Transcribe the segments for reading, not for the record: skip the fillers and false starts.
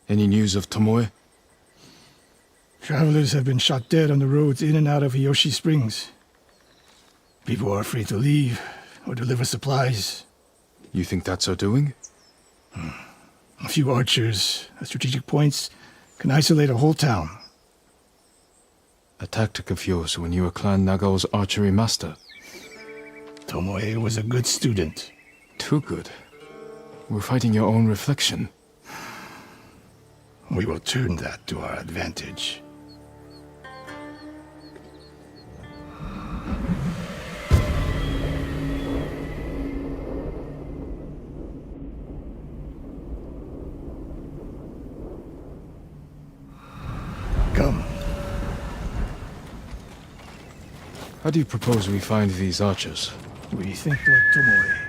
Any news of Tomoe? Travelers have been shot dead on the roads in and out of Hiyoshi Springs. People are afraid to leave or deliver supplies. You think that's her doing? A few archers at strategic points can isolate a whole town. A tactic of yours when you were Clan Nagao's archery master. Tomoe was a good student. Too good. We're fighting your own reflection. We will turn that to our advantage. Come. How do you propose we find these archers? We think like Tomoe.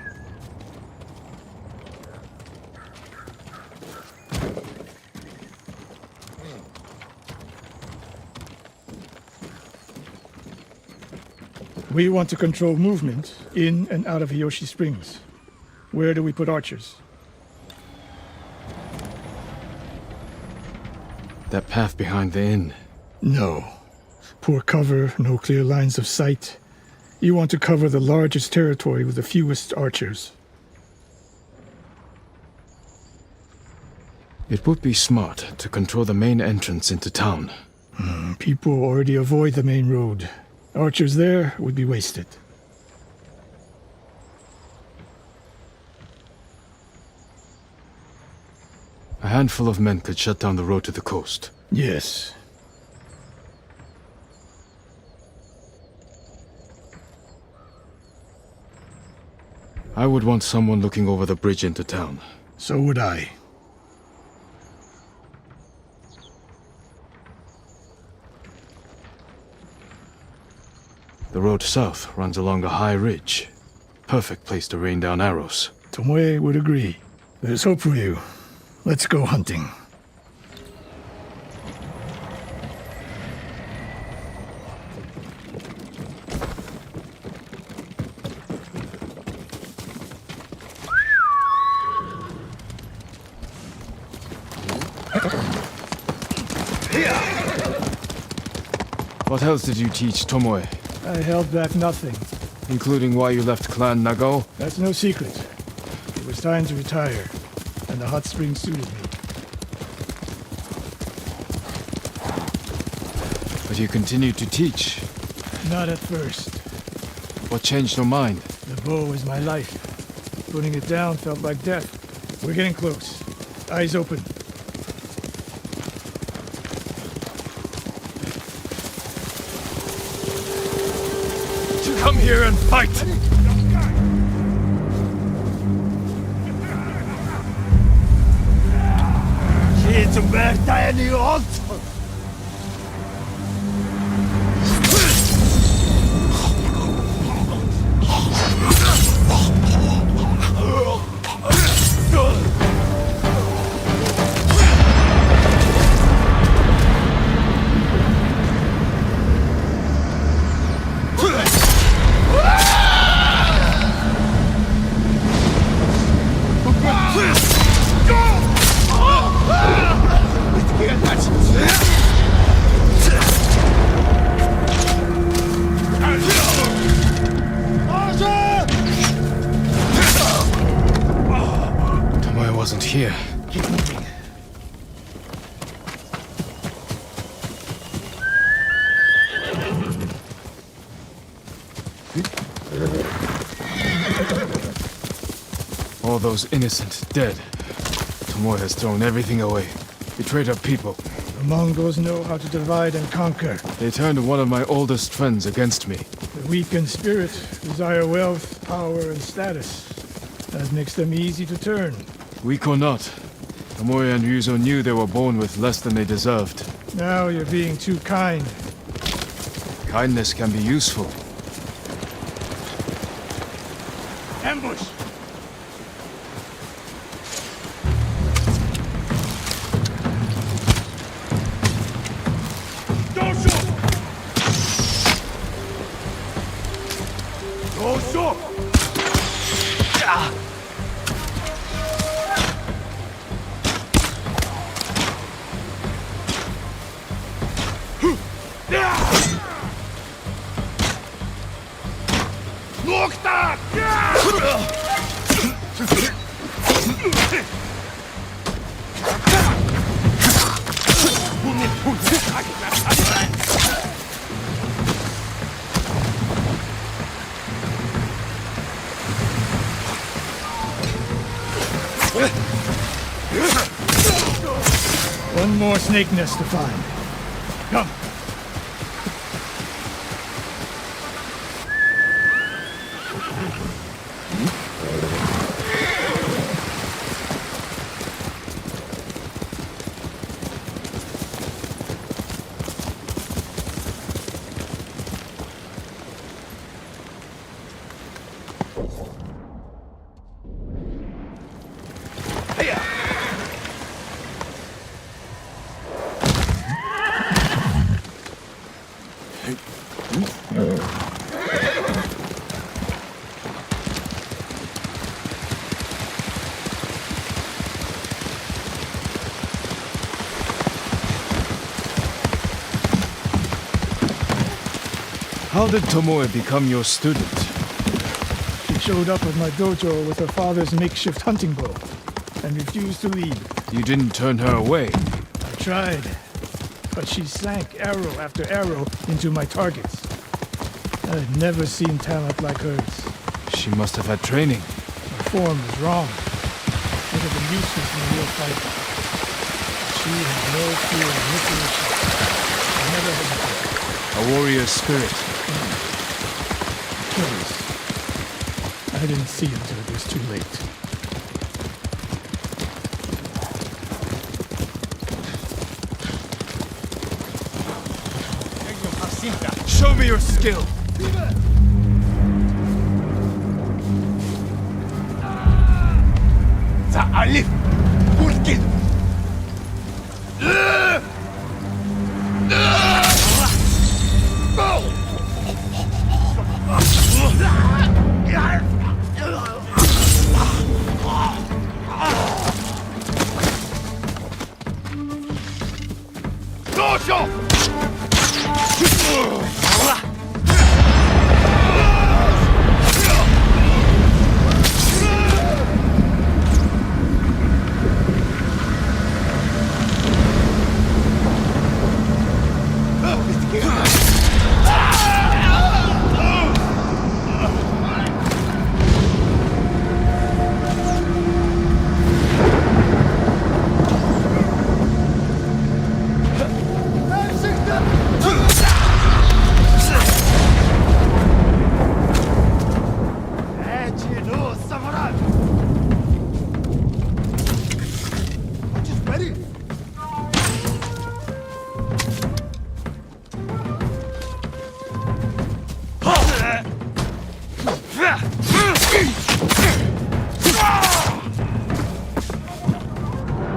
We want to control movement in and out of Hiyoshi Springs. Where do we put archers? That path behind the inn. No. Poor cover, no clear lines of sight. You want to cover the largest territory with the fewest archers. It would be smart to control the main entrance into town. People already avoid the main road. Archers there would be wasted. A handful of men could shut down the road to the coast. Yes. I would want someone looking over the bridge into town. So would I. The road south runs along a high ridge. Perfect place to rain down arrows. Tomoe would agree. There's hope for you. Let's go hunting. What else did you teach Tomoe? I held back nothing. Including why you left Clan Nagao? That's no secret. It was time to retire, and the hot spring suited me. But you continued to teach. Not at first. What changed your mind? The bow is my life. Putting it down felt like death. We're getting close. Eyes open. Come here and fight! Tomoe wasn't here. Keep moving. All those innocent dead. Tomoe has thrown everything away. Betrayed our people. The Mongols know how to divide and conquer. They turned one of my oldest friends against me. The weak in spirit desire wealth, power, and status. That makes them easy to turn. Weak or not, Tomoe and Ryuzo knew they were born with less than they deserved. Now you're being too kind. Kindness can be useful. Ambush! One more snake nest to find. Come. How did Tomoe become your student? She showed up at my dojo with her father's makeshift hunting bow and refused to leave. You didn't turn her away. I tried, but she sank arrow after arrow into my targets. I'd never seen talent like hers. She must have had training. Her form was wrong. Would have been useless in a real fight. She had no fear of missing a shot. I never hesitated. A warrior's spirit. Curious. I didn't see until it was too late. Show me your skill! Alif! Hooligan!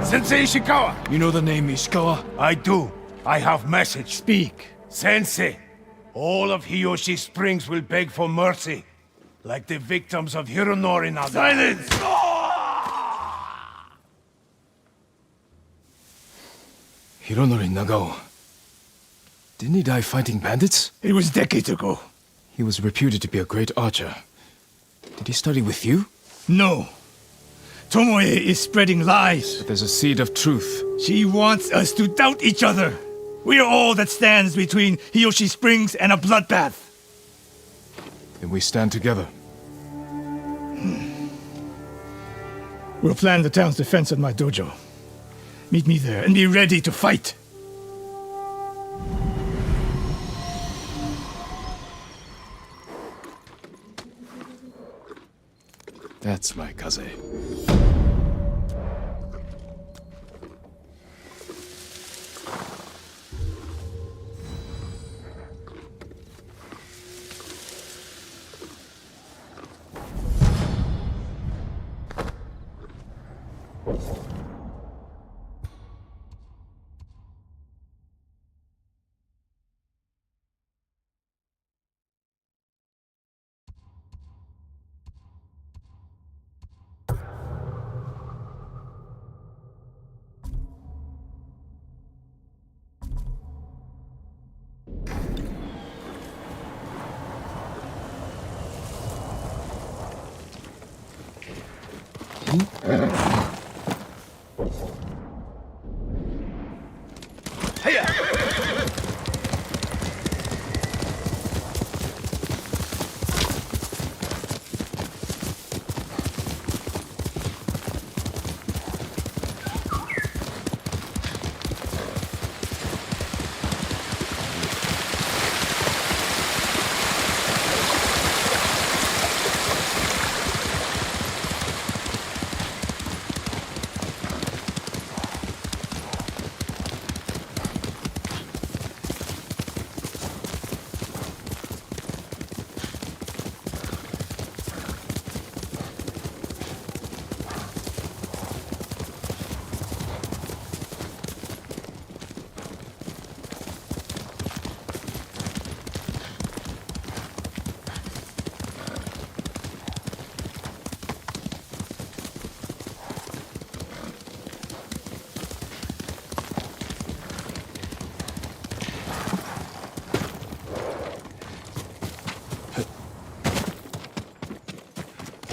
Sensei Ishikawa! You know the name Ishikawa? I do. I have message. Speak. Sensei, all of Hiyoshi Springs will beg for mercy, like the victims of Hironori Naga. Silence! Hironori Nagao. Didn't he die fighting bandits? It was decades ago. He was reputed to be a great archer. Did he study with you? No. Tomoe is spreading lies. But there's a seed of truth. She wants us to doubt each other. We are all that stands between Hiyoshi Springs and a bloodbath. Then we stand together. We'll plan the town's defense at my dojo. Meet me there and be ready to fight. That's my kaze.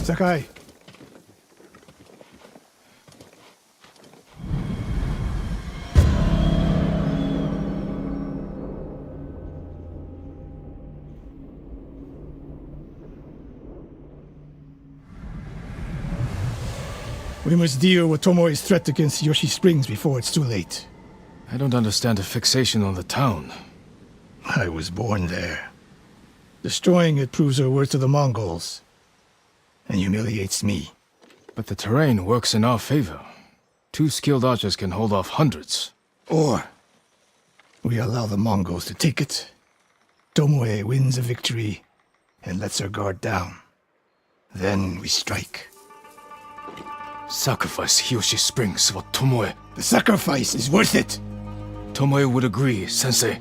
Sakai. We must deal with Tomoe's threat against Yoshi Springs before it's too late. I don't understand the fixation on the town. I was born there. Destroying it proves our worth to the Mongols, and humiliates me. But the terrain works in our favor. 2 skilled archers can hold off hundreds. Or we allow the Mongols to take it. Tomoe wins a victory and lets her guard down. Then we strike. Sacrifice Hiyoshi Springs for Tomoe. The sacrifice is worth it! Tomoe would agree, Sensei.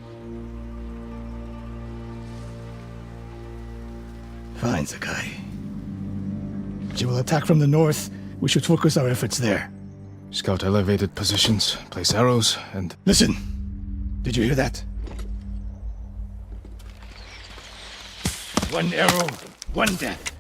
Fine, Sakai. She will attack from the north. We should focus our efforts there. Scout elevated positions, place arrows, and... Listen! Did you hear that? 1 arrow, 1 death.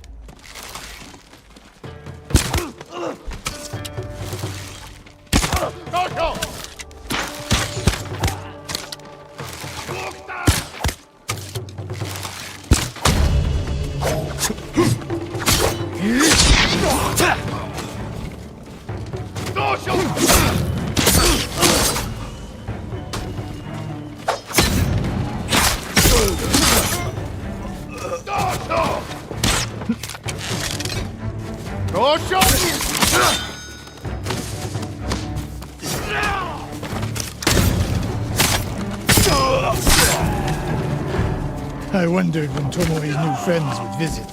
I wondered when Tomoe's new friends would visit.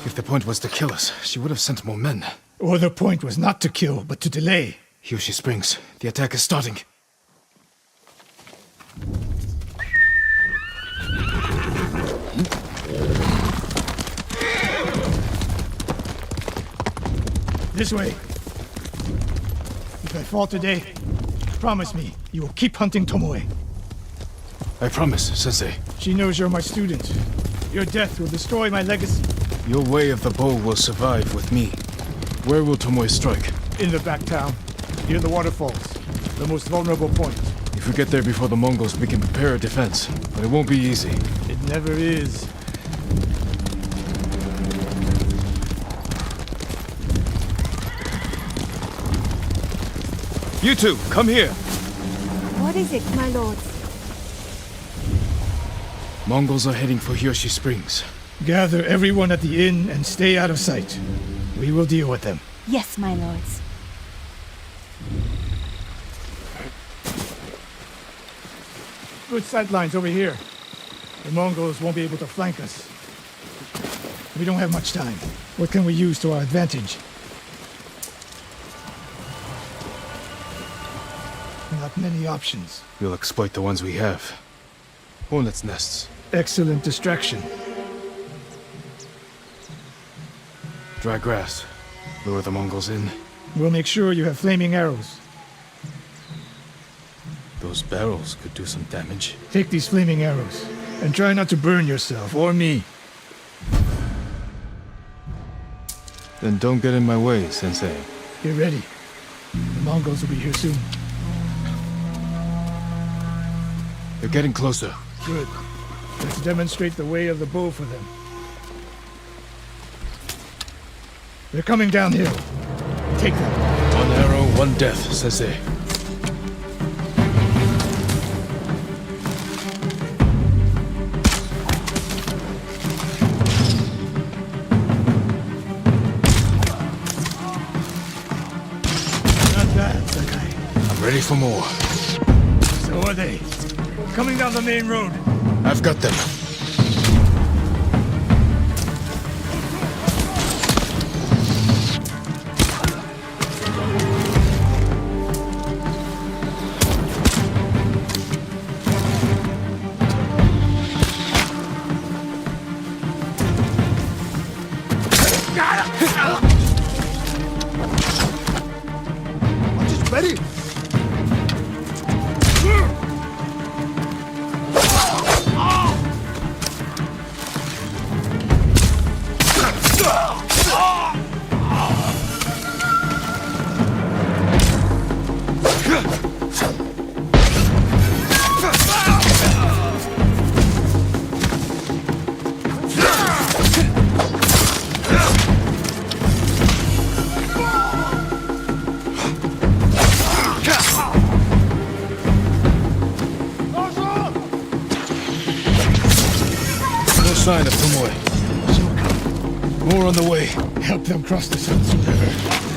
If the point was to kill us, she would have sent more men. Or the point was not to kill, but to delay. Hiyoshi Springs, the attack is starting. This way. If I fall today, promise me you will keep hunting Tomoe. I promise, Sensei. She knows you're my student. Your death will destroy my legacy. Your way of the bow will survive with me. Where will Tomoe strike? In the back town, near the waterfalls, the most vulnerable point. If we get there before the Mongols, we can prepare a defense. But it won't be easy. It never is. You two, come here! What is it, my lords? Mongols are heading for Hiyoshi Springs. Gather everyone at the inn and stay out of sight. We will deal with them. Yes, my lords. Good sightlines over here. The Mongols won't be able to flank us. We don't have much time. What can we use to our advantage? Not many options. We'll exploit the ones we have. Hornets' nests. Excellent distraction. Dry grass. Lure the Mongols in. We'll make sure you have flaming arrows. Those barrels could do some damage. Take these flaming arrows, and try not to burn yourself or me. Then don't get in my way, Sensei. Get ready. The Mongols will be here soon. They're getting closer. Good. Let's demonstrate the way of the bow for them. They're coming downhill. Take them. 1 arrow, 1 death, Sensei. Not bad, Sakai. I'm ready for more. So are they. Coming down the main road. I've got them. I'm just ready. sign of Tomoe. More on the way. Help them cross the Sansu River.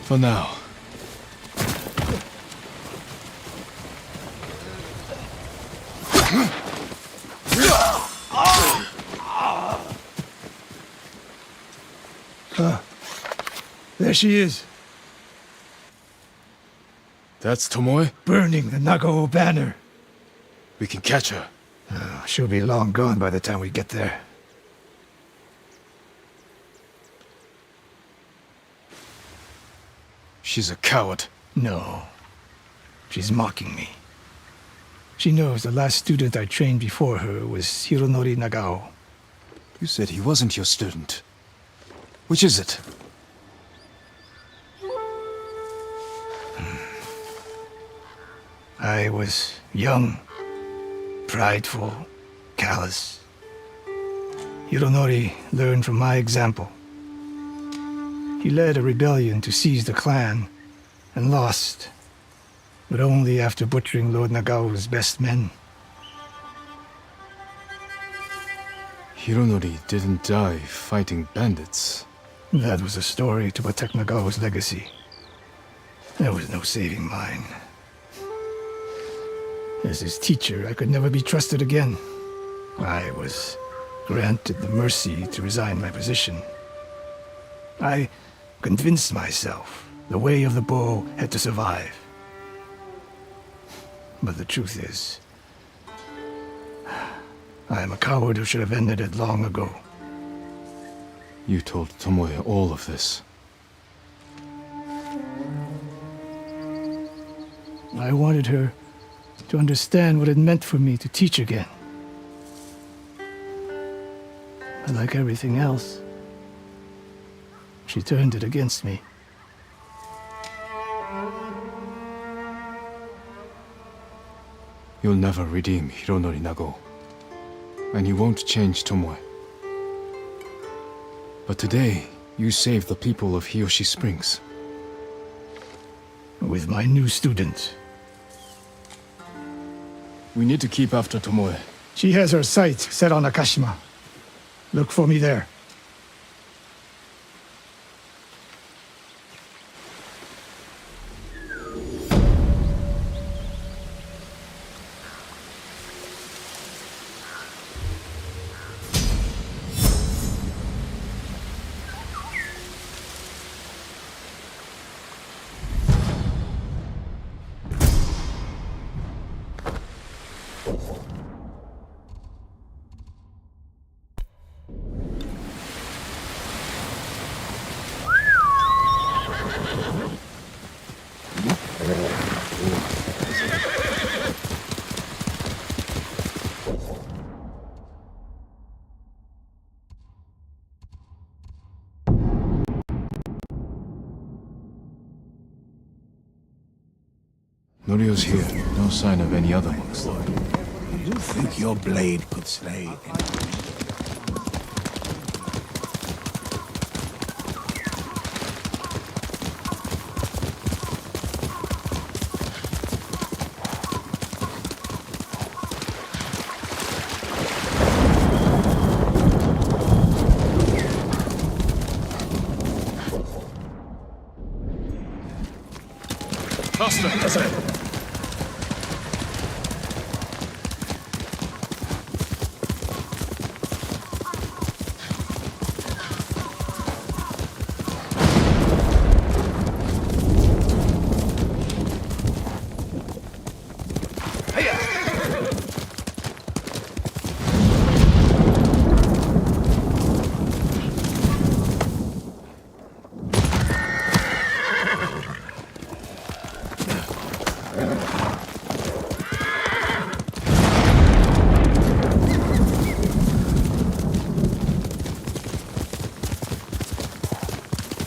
For now. There she is, That's Tomoe? burning the Nagao banner. We can catch her. She'll be long gone by the time we get there. She's a coward. No. She's mocking me. She knows the last student I trained before her was Hironori Nagao. You said he wasn't your student. Which is it? I was young, prideful, callous. Hironori learned from my example. He led a rebellion to seize the clan, and lost, but only after butchering Lord Nagao's best men. Hironori didn't die fighting bandits. That was a story to protect Nagao's legacy. There was no saving mine. As his teacher, I could never be trusted again. I was granted the mercy to resign my position. I convinced myself the way of the bow had to survive. But the truth is, I am a coward who should have ended it long ago. You told Tomoe all of this. I wanted her to understand what it meant for me to teach again. But like everything else, she turned it against me. You'll never redeem Hironori Nagao. And you won't change Tomoe. But today, you saved the people of Hiyoshi Springs. With my new student. We need to keep after Tomoe. She has her sights set on Akashima. Look for me there. Norio's here. No sign of any other monks. You think your blade could slay?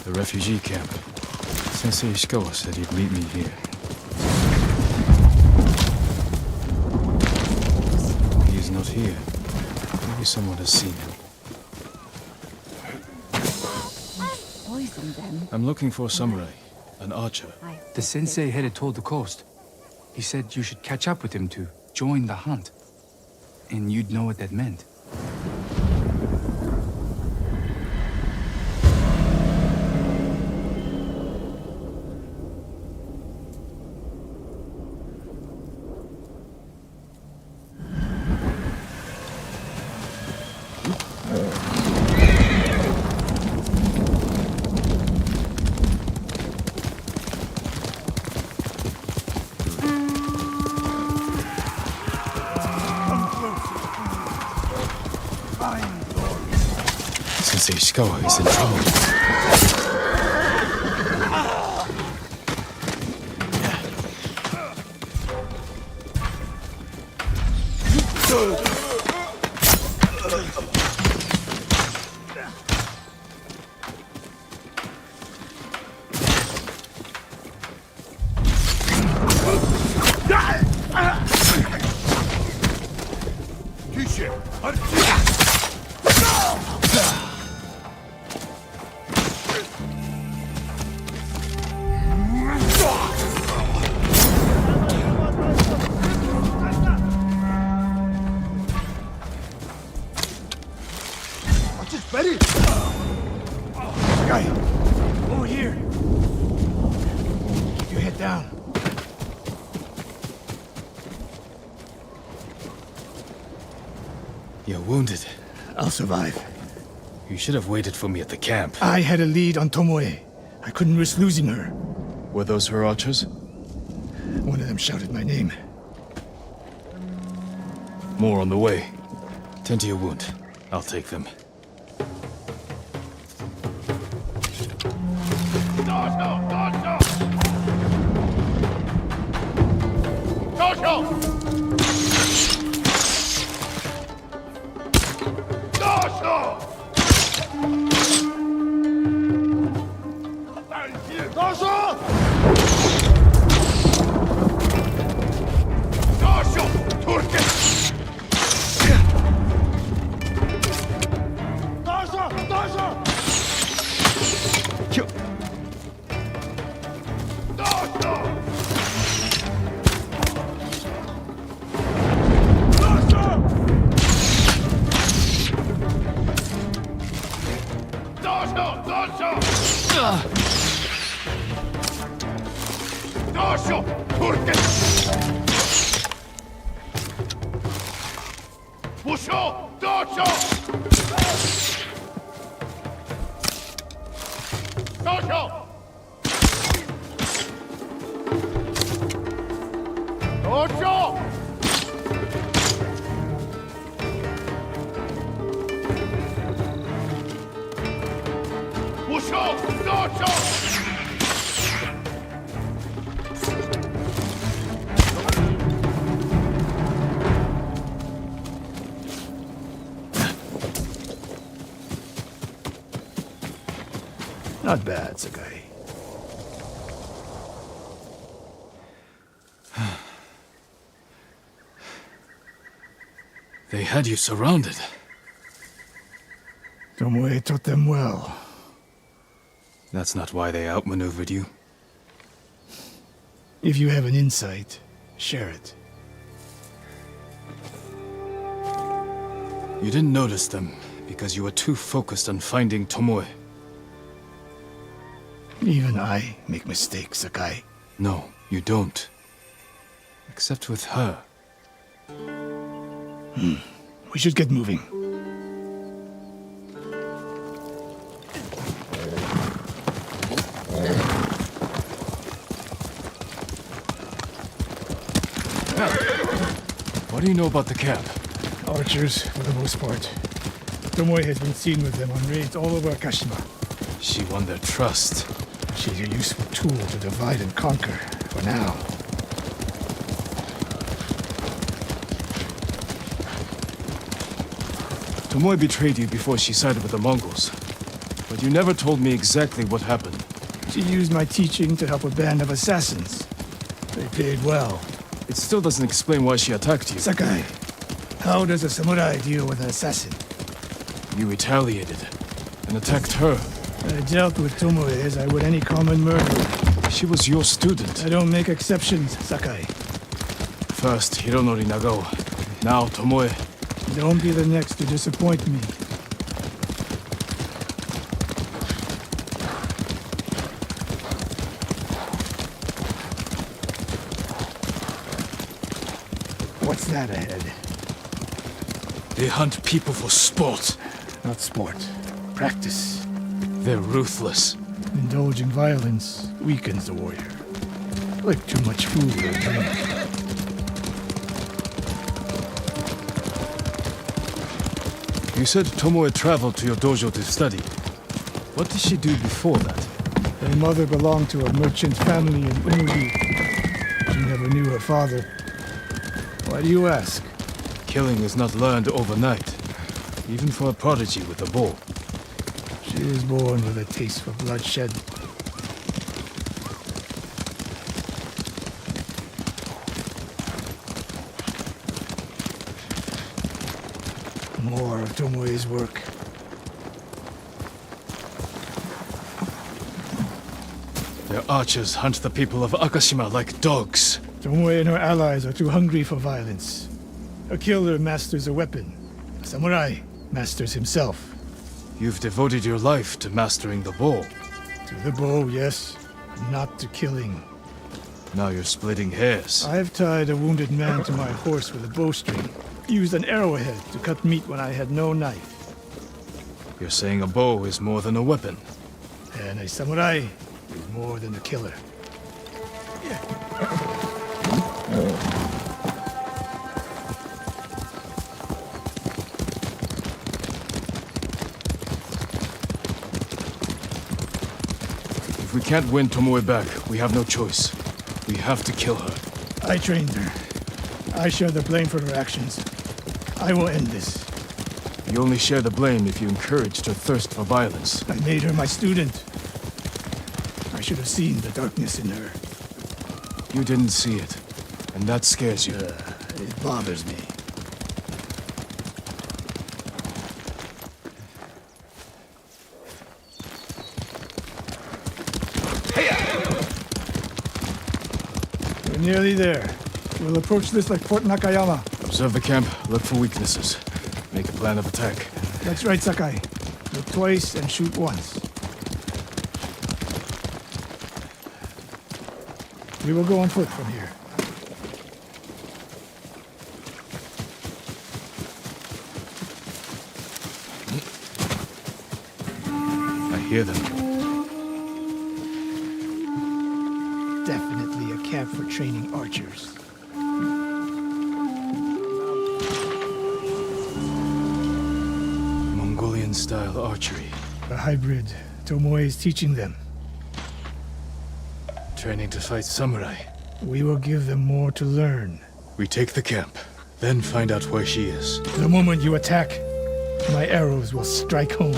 The refugee camp. Sensei Ishikawa said he'd meet me here. He's not here. Maybe someone has seen him. Poison them. I'm looking for a samurai, an archer. The sensei headed toward the coast. He said you should catch up with him to join the hunt. And you'd know what that meant. Sensei Ishikawa is in trouble. Sakai, over here. Keep your head down. You're wounded. I'll survive. You should have waited for me at the camp. I had a lead on Tomoe. I couldn't risk losing her. Were those her archers? One of them shouted my name. More on the way. Tend to your wound. I'll take them. Not bad, Sakai. They had you surrounded. Tomoe taught them well. That's not why they outmaneuvered you. If you have an insight, share it. You didn't notice them because you were too focused on finding Tomoe. Even I make mistakes, Sakai. No, You don't. Except with her. We should get moving. What do you know about the camp? Archers, for the most part. Tomoe has been seen with them on raids all over Akashima. She won their trust. She's a useful tool to divide and conquer, for now. Tomoe betrayed you before she sided with the Mongols. But you never told me exactly what happened. She used my teaching to help a band of assassins. They paid well. It still doesn't explain why she attacked you. Sakai, how does a samurai deal with an assassin? You retaliated and attacked her. I dealt with Tomoe as I would any common murderer. She was your student. I don't make exceptions, Sakai. First Hironori Nagao, now Tomoe. Don't be the next to disappoint me. What's that ahead? They hunt people for sport. Not sport. Practice. They're ruthless. Indulging violence weakens the warrior. Like too much food or drink. You said Tomoe traveled to your dojo to study. What did she do before that? Her mother belonged to a merchant family in Unubi. She never knew her father. Why do you ask? Killing is not learned overnight, even for a prodigy with a bow. She was born with a taste for bloodshed. More of Tomoe's work. Their archers hunt the people of Akashima like dogs. Tomoe and her allies are too hungry for violence. A killer masters a weapon. A samurai masters himself. You've devoted your life to mastering the bow. To the bow, yes. Not to killing. Now you're splitting hairs. I've tied a wounded man to my horse with a bowstring. Used an arrowhead to cut meat when I had no knife. You're saying a bow is more than a weapon. And a samurai is more than a killer. If we can't win Tomoe back, we have no choice. We have to kill her. I trained her. I share the blame for her actions. I will end this. You only share the blame if you encouraged her thirst for violence. I made her my student. I should have seen the darkness in her. You didn't see it, and that scares you. It bothers me. We're nearly there. We'll approach this like Fort Nakayama. Observe the camp, look for weaknesses. Make a plan of attack. That's right, Sakai. Look twice and shoot once. We will go on foot from here. I hear them. Definitely a camp for training archers. Mongolian-style archery. A hybrid. Tomoe is teaching them. Training to fight samurai. We will give them more to learn. We take the camp, then find out where she is. The moment you attack, my arrows will strike home.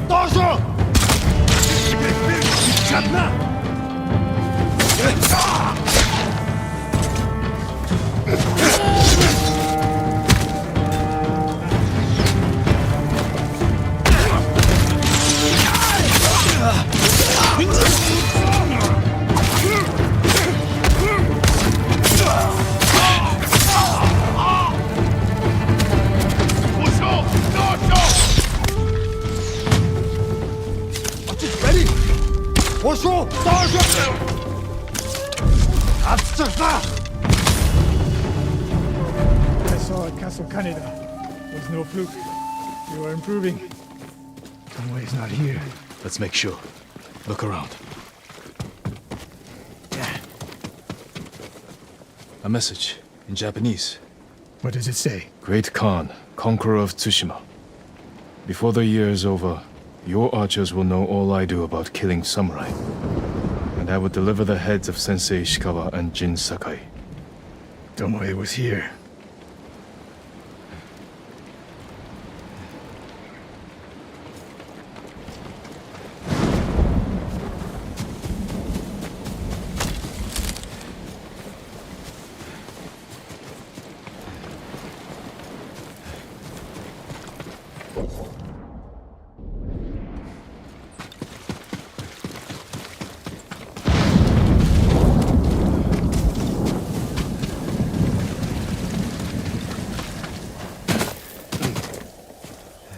Dojo! Katana! I saw at Castle Kaneda. It was no fluke. You are improving. Tomoe's not here. Let's make sure. Look around. A message in Japanese. What does it say? Great Khan, conqueror of Tsushima. Before the year is over, your archers will know all I do about killing samurai. And I will deliver the heads of Sensei Ishikawa and Jin Sakai. Tomoe was here.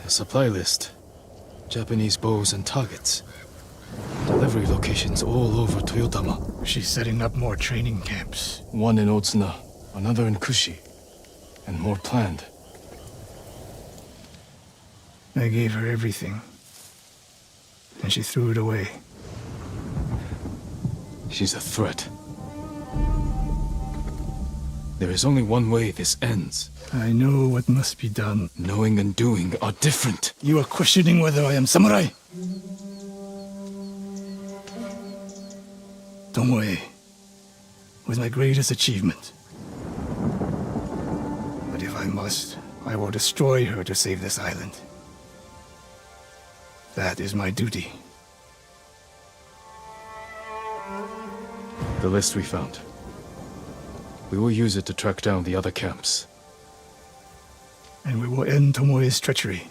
Supply list. Japanese bows and targets. Delivery locations all over Toyotama. She's setting up more training camps. One in Otsuna, another in Kushi, and more planned. I gave her everything, and she threw it away. She's a threat. There is only one way this ends. I know what must be done. Knowing and doing are different. You are questioning whether I am samurai? Tomoe was my greatest achievement. But if I must, I will destroy her to save this island. That is my duty. The list we found. We will use it to track down the other camps. And we will end Tomoe's treachery.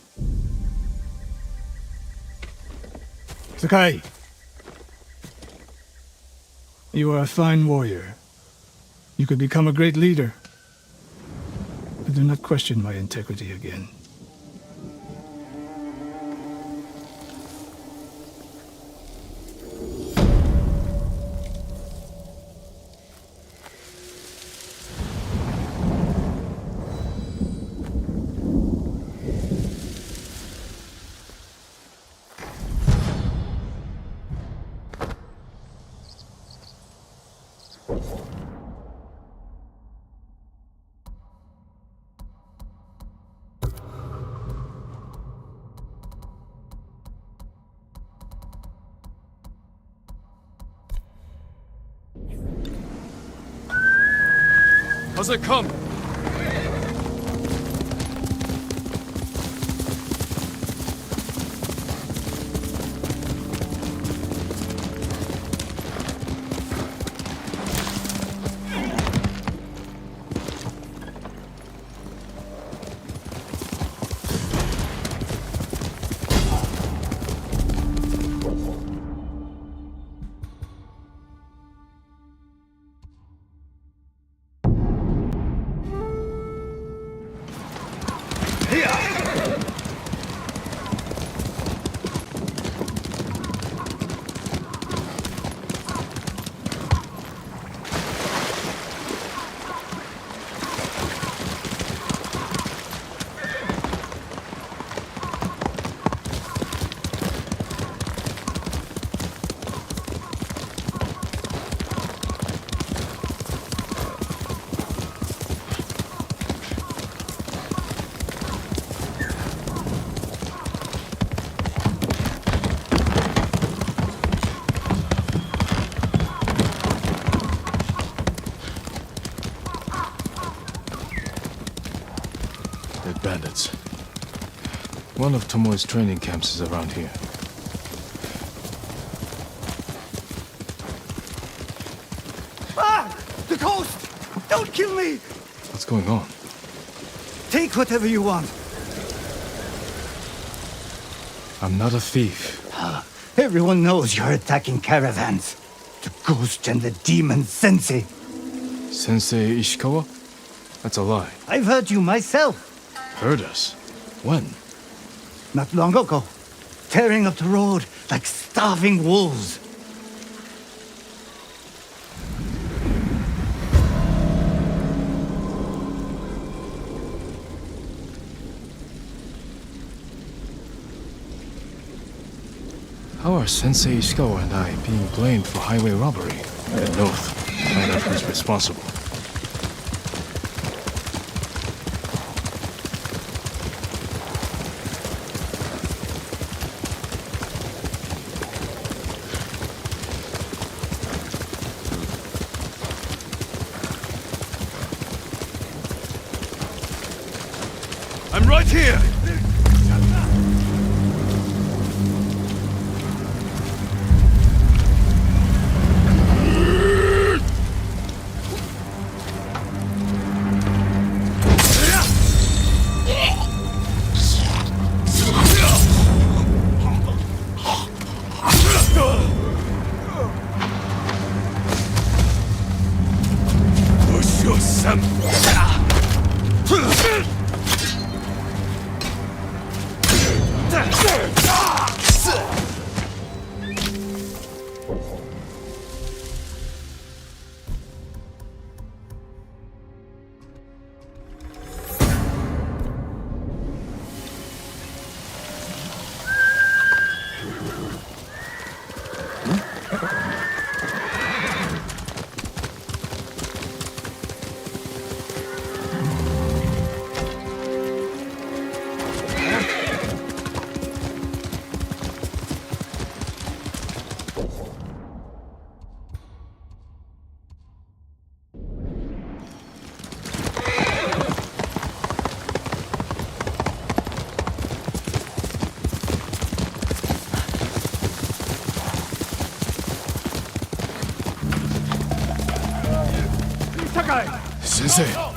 Sakai! You are a fine warrior. You could become a great leader. But do not question my integrity again. How's it come? One of Tomoe's training camps is around here. Ah! The ghost! Don't kill me! What's going on? Take whatever you want. I'm not a thief. Everyone knows you're attacking caravans. The ghost and the demon Sensei. Sensei Ishikawa? That's a lie. I've heard you myself. Heard us? When? Not long ago. Tearing up the road like starving wolves. How are Sensei Ishikawa and I being blamed for highway robbery? At North, find out who's responsible. I'm right here! Sensei!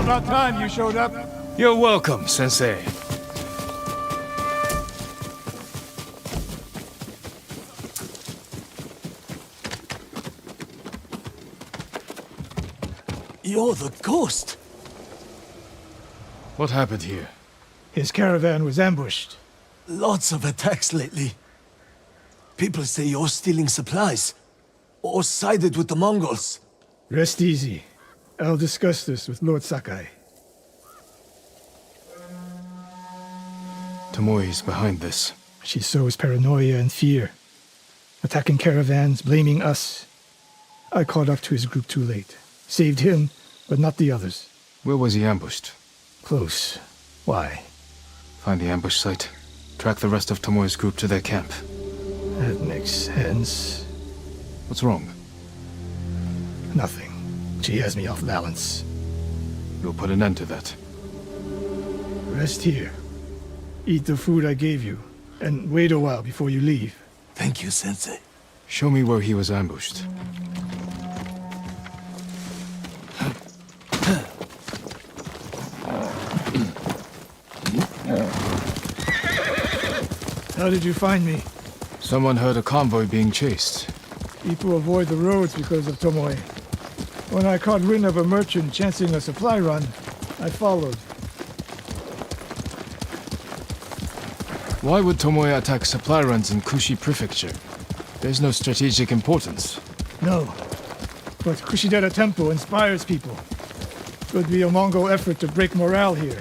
About time you showed up. You're welcome, Sensei. You're the ghost! What happened here? His caravan was ambushed. Lots of attacks lately. People say you're stealing supplies, or sided with the Mongols. Rest easy. I'll discuss this with Lord Sakai. Tomoe is behind this. She sows paranoia and fear. Attacking caravans, blaming us. I caught up to his group too late. Saved him, but not the others. Where was he ambushed? Close. Why? Find the ambush site. Track the rest of Tomoe's group to their camp. That makes sense. What's wrong? Nothing. She has me off balance. You'll put an end to that. Rest here. Eat the food I gave you, and wait a while before you leave. Thank you, Sensei. Show me where he was ambushed. How did you find me? Someone heard a convoy being chased. People avoid the roads because of Tomoe. When I caught wind of a merchant chancing a supply run, I followed. Why would Tomoe attack supply runs in Kushi Prefecture? There's no strategic importance. No, but Kushidera Temple inspires people. Could be a Mongol effort to break morale here.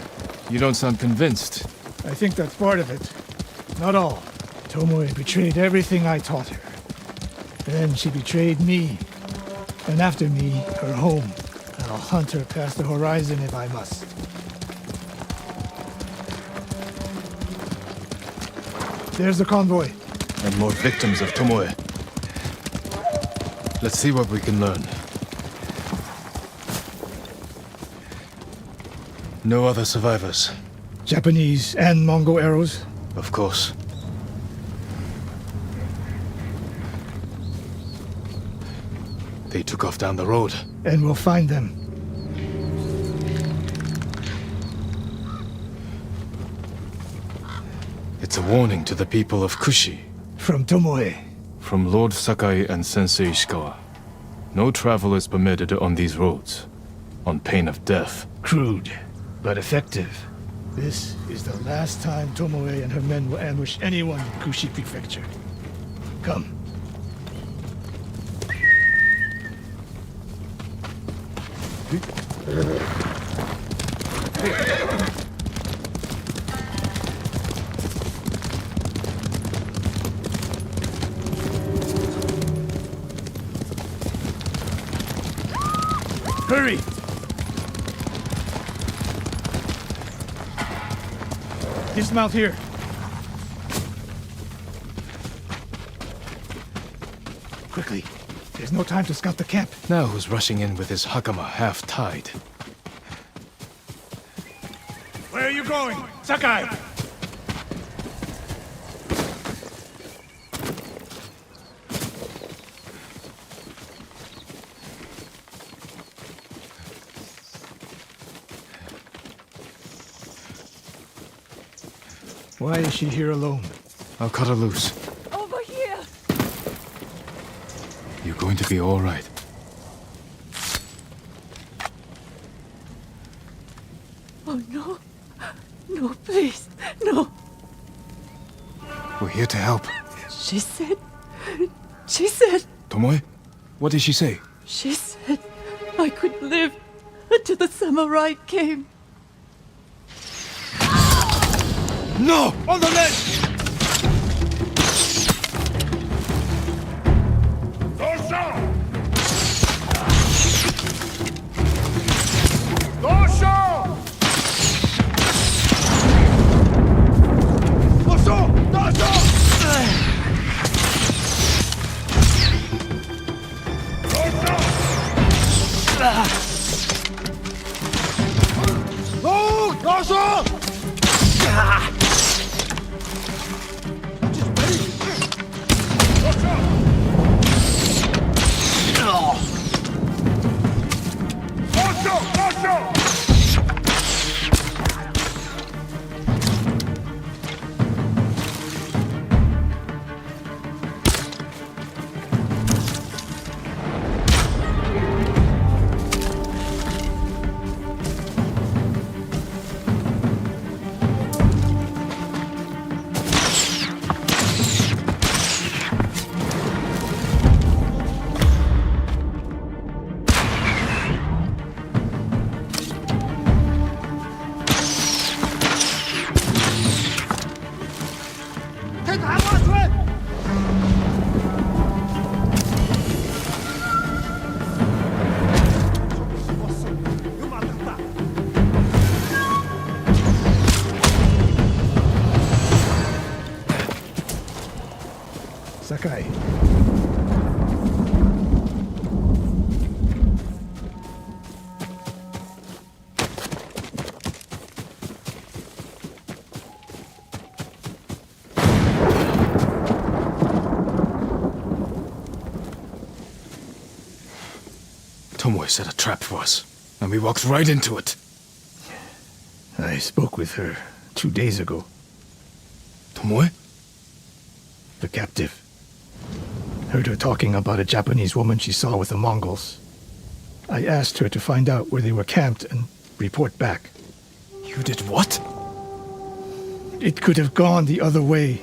You don't sound convinced. I think that's part of it. Not all. Tomoe betrayed everything I taught her. Then she betrayed me. And after me, her home. I'll hunt her past the horizon if I must. There's the convoy. And more victims of Tomoe. Let's see what we can learn. No other survivors. Japanese and Mongol arrows. Of course. They took off down the road. And we'll find them. It's a warning to the people of Kushi. From Tomoe. From Lord Sakai and Sensei Ishikawa. No travel is permitted on these roads, on pain of death. Crude, but effective. This is the last time Tomoe and her men will ambush anyone in Kushi Prefecture. Come. Hurry! Dismount here. Quickly. There's no time to scout the camp. Now who's rushing in with his hakama half-tied? Where are you going? Sakai! Why is she here alone? I'll cut her loose. Over here! You're going to be all right. Oh no. No, please. No. We're here to help. She said. Tomoe? What did she say? She said I could live until the samurai came. No! On the ledge! Sakai. Tomoe set a trap for us, and we walked right into it. I spoke with her 2 days ago. Tomoe? The captive. Heard her talking about a Japanese woman she saw with the Mongols. I asked her to find out where they were camped and report back. You did what? It could have gone the other way.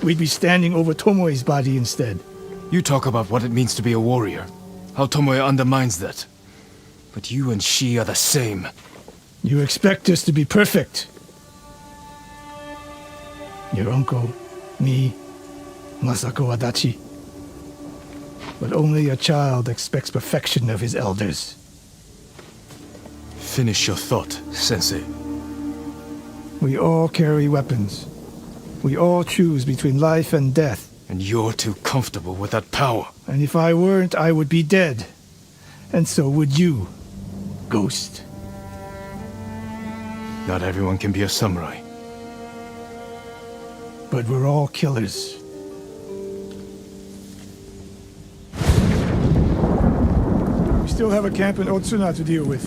We'd be standing over Tomoe's body instead. You talk about what it means to be a warrior. How Tomoe undermines that. But you and she are the same. You expect us to be perfect. Your uncle, me, Masako Adachi. But only a child expects perfection of his elders. Finish your thought, Sensei. We all carry weapons. We all choose between life and death. And you're too comfortable with that power. And if I weren't, I would be dead. And so would you, Ghost. Not everyone can be a samurai. But we're all killers. We still have a camp in Otsuna to deal with.